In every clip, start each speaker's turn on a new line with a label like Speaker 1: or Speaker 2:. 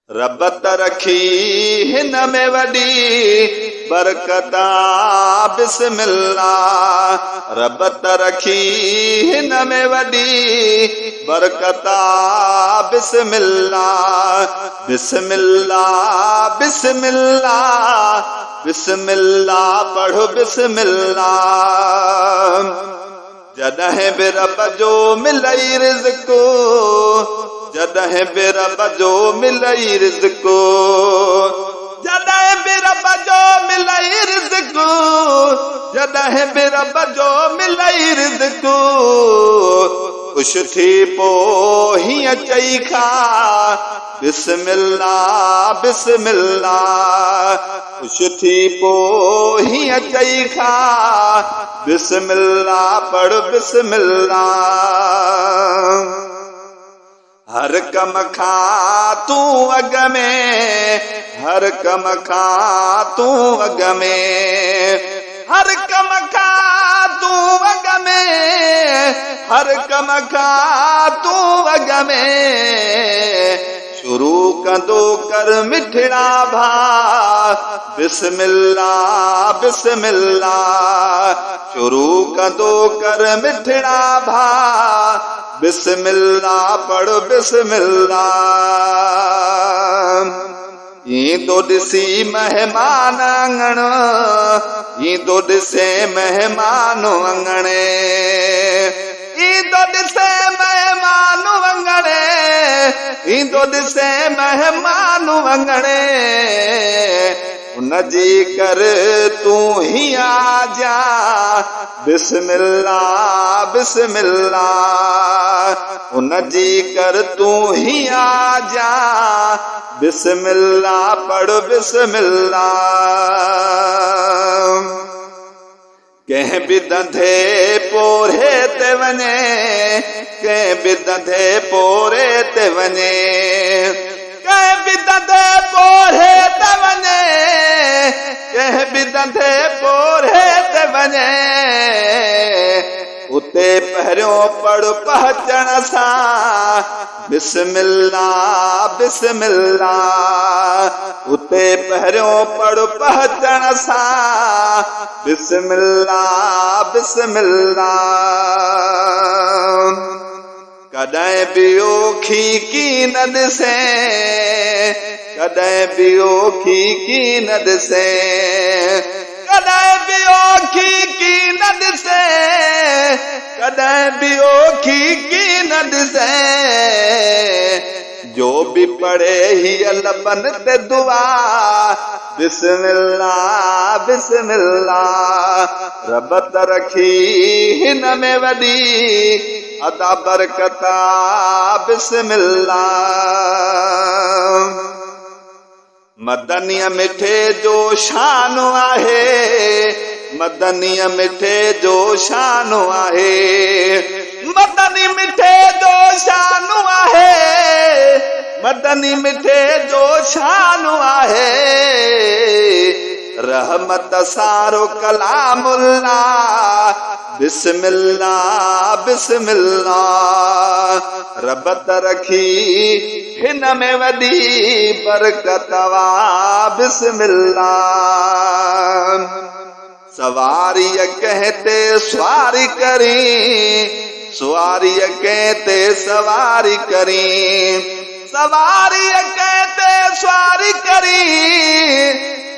Speaker 1: रब तरखी हिन में वडी बरकता बिस्मिल्लाह। रब तरखी हिन में वडी बरकता बिस्मिल्लाह। बिस्मिल्लाह बिस्मिल्लाह बिस्मिल्लाह पढ़ो बिस्मिल्लाह। जॾहिं बि रब जो मिलई रिज़्क़, जॾहिं बि रब जो मिलई रिज़्क़, जॾहिं बि रब जो मिलई रिज़्क़, जॾहिं बि रब जो मिलई रिज़्क़, ख़ुशि थी पोइ हीअं चई खा बिस्मिल्लाह बिस्मिल्लाह। ख़ुशि थी पोइ हीअं चई खा बिस्मिल्लाह पढ़ बिस्मिल्लाह। हर कम खां तूं अॻ में, हर कम खां तूं अॻ में, हर कम खां तूं अॻ में, हर कम खां तूं अॻ में शुरू कंदो कर मिठड़ा भा बिस्मिल्लाह बिस्मिल्लाह। शुरू कंदो कर मिठड़ा भा बिस्मिल्लाह पढ़ बिस्मिल्लाह। ईंदो ॾिसी महिमान अंगण, ईंदो ॾिसे महिमान अंगणे, ईंदो ॾिसे महिमान अंगणे, ईंदो ॾिसे महिमान अंगणे। उनजी कर तूं ही आजा बिस्मिल्लाह बिस्मिल्लाह। उनजी कर तूं ही आजा बिस्मिल्लाह पढ़ बिस्मिल्लाह। कंहिं बि धंधे पोरे ते वञे, कंहिं बि धंधे पोरे ते वञे, कंहिं बि धंधे पोरे ते वञे, कंहिं बि धंधे पोरे ते वञे, उते पहिरियों पढ़ पहचण सां बिस्मिल्लाह बिस्मिल्लाह। उते पहिरियों पढ़ पहचण सां बिस्मिल्लाह बिस्मिल्लाह। कॾहिं बि ओखी की न ॾिसे, कॾहिं बि ओखी की न ॾिसे, कॾहिं बि ओखी की न ॾिसे, कॾहिं बि ओखी की न ॾिसे। जो बि पढ़े हीअ लबन ते दुआ बिस्मिल्लाह बिस्मिल्लाह। रब तरखी हिन में वडी अदा बरकता बिस्मिल्लाह। मदनीअ मिठे जो शान आहे, मदनीअ मिठे जो शान आहे, मदनी मिठे जो शान आहे, मदनी मिठे जो शान आहे। रहमत सारो कलामुल्लाह बिस्मिल्लाह बिस्मिल्लाह। रब तरखी हिन में वडी बरकत वा बिस्मिल्लाह। सवारीअ कहते सवारी करी, सवारीअ कहते सवारी करी, सवारीअ कहते सवारी करी,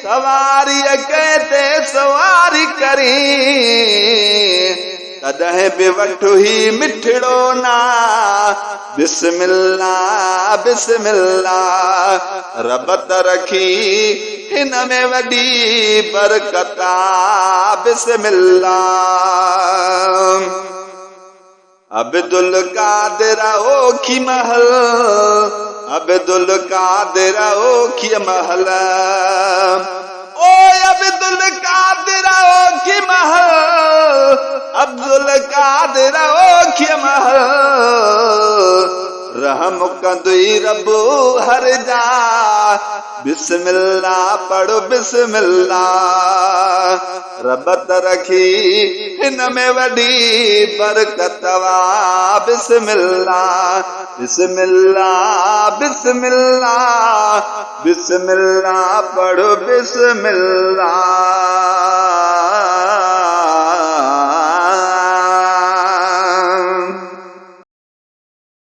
Speaker 1: सवारीअ कहते सवारी करी। तॾहिं बि वठु ही मिठड़ो ना बिस्मिल्लाह बिस्मिल्लाह। रब तरखी हिन में वडी बरकता बिस्मिल्लाह। अब्दुल कादिर ओखी महल, अब्दुल कादिर ओखी महल, ओ अब्दुल कादिर ओखी महल, अब्दुल कादिर ओखी महल। रहम कंदुई रब हर जा बिस्मिल्लाह पढ़ो बिस्मिल्लाह रब तरखी हिन में वॾी बरकत वा बिस्मिल्लाह बिस्मिल्लाह बिस्मिल्लाह बिस्मिल्लाह पढ़ो बिस्मिल्लाह